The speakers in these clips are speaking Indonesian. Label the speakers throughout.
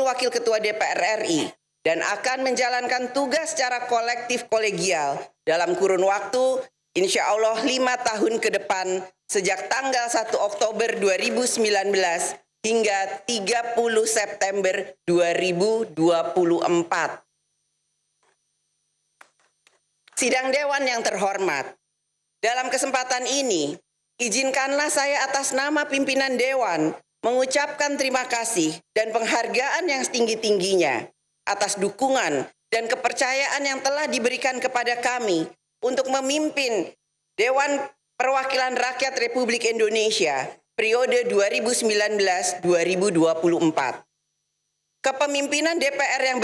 Speaker 1: Wakil Ketua DPR RI dan akan menjalankan tugas secara kolektif kolegial dalam kurun waktu insya Allah 5 tahun ke depan sejak tanggal 1 Oktober 2019 hingga 30 September 2024. Sidang Dewan yang terhormat, dalam kesempatan ini, izinkanlah saya atas nama pimpinan Dewan mengucapkan terima kasih dan penghargaan yang setinggi-tingginya atas dukungan dan kepercayaan yang telah diberikan kepada kami untuk memimpin Dewan Perwakilan Rakyat Republik Indonesia periode 2019-2024. Kepemimpinan DPR yang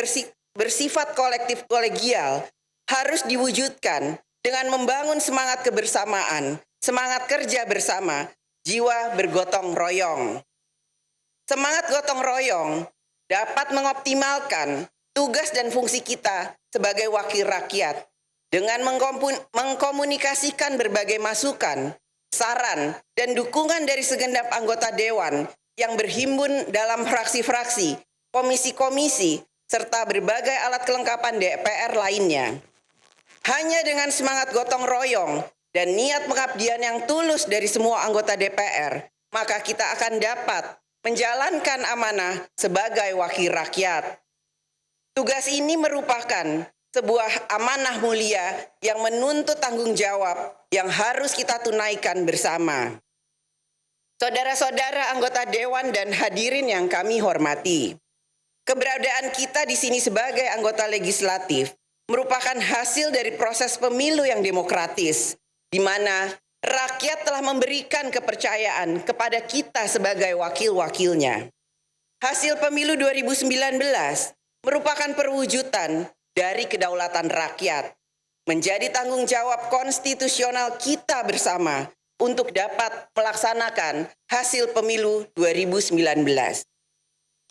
Speaker 1: bersifat kolektif kolegial harus diwujudkan dengan membangun semangat kebersamaan, semangat kerja bersama, jiwa bergotong royong. Semangat gotong royong dapat mengoptimalkan tugas dan fungsi kita sebagai wakil rakyat dengan mengkomunikasikan berbagai masukan, saran, dan dukungan dari segenap anggota Dewan yang berhimpun dalam fraksi-fraksi, komisi-komisi, serta berbagai alat kelengkapan DPR lainnya. Hanya dengan semangat gotong royong dan niat pengabdian yang tulus dari semua anggota DPR, maka kita akan dapat menjalankan amanah sebagai wakil rakyat. Tugas ini merupakan sebuah amanah mulia yang menuntut tanggung jawab yang harus kita tunaikan bersama. Saudara-saudara anggota Dewan dan hadirin yang kami hormati, keberadaan kita di sini sebagai anggota legislatif merupakan hasil dari proses pemilu yang demokratis, di mana rakyat telah memberikan kepercayaan kepada kita sebagai wakil-wakilnya. Hasil pemilu 2019 merupakan perwujudan dari kedaulatan rakyat, menjadi tanggung jawab konstitusional kita bersama untuk dapat melaksanakan hasil pemilu 2019.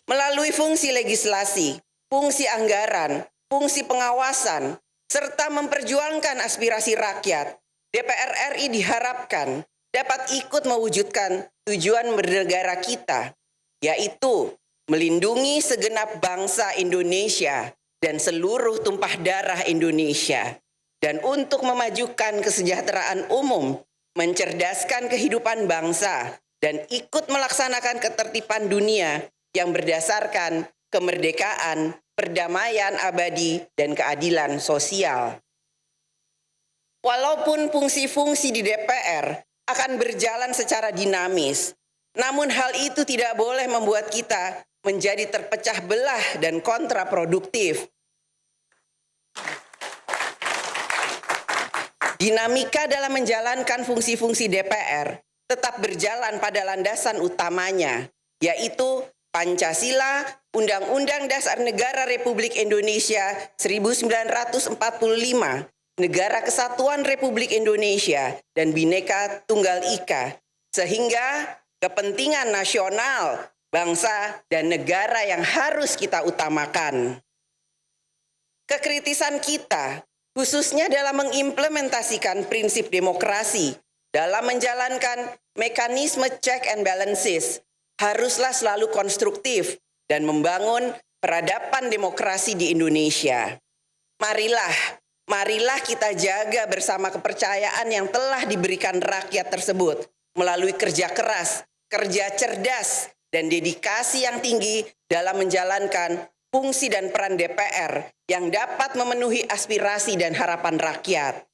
Speaker 1: Melalui fungsi legislasi, fungsi anggaran, fungsi pengawasan, serta memperjuangkan aspirasi rakyat, DPR RI diharapkan dapat ikut mewujudkan tujuan bernegara kita, yaitu melindungi segenap bangsa Indonesia dan seluruh tumpah darah Indonesia, dan untuk memajukan kesejahteraan umum, mencerdaskan kehidupan bangsa, dan ikut melaksanakan ketertiban dunia yang berdasarkan kemerdekaan, perdamaian abadi, dan keadilan sosial. Walaupun fungsi-fungsi di DPR akan berjalan secara dinamis, namun hal itu tidak boleh membuat kita menjadi terpecah belah dan kontraproduktif. Dinamika dalam menjalankan fungsi-fungsi DPR tetap berjalan pada landasan utamanya, yaitu Pancasila, Undang-Undang Dasar Negara Republik Indonesia 1945, Negara Kesatuan Republik Indonesia, dan Bhinneka Tunggal Ika, sehingga kepentingan nasional, bangsa, dan negara yang harus kita utamakan. Kekritisan kita, khususnya dalam mengimplementasikan prinsip demokrasi, dalam menjalankan mekanisme check and balances, haruslah selalu konstruktif dan membangun peradaban demokrasi di Indonesia. Marilah kita jaga bersama kepercayaan yang telah diberikan rakyat tersebut melalui kerja keras, kerja cerdas, dan dedikasi yang tinggi dalam menjalankan fungsi dan peran DPR yang dapat memenuhi aspirasi dan harapan rakyat.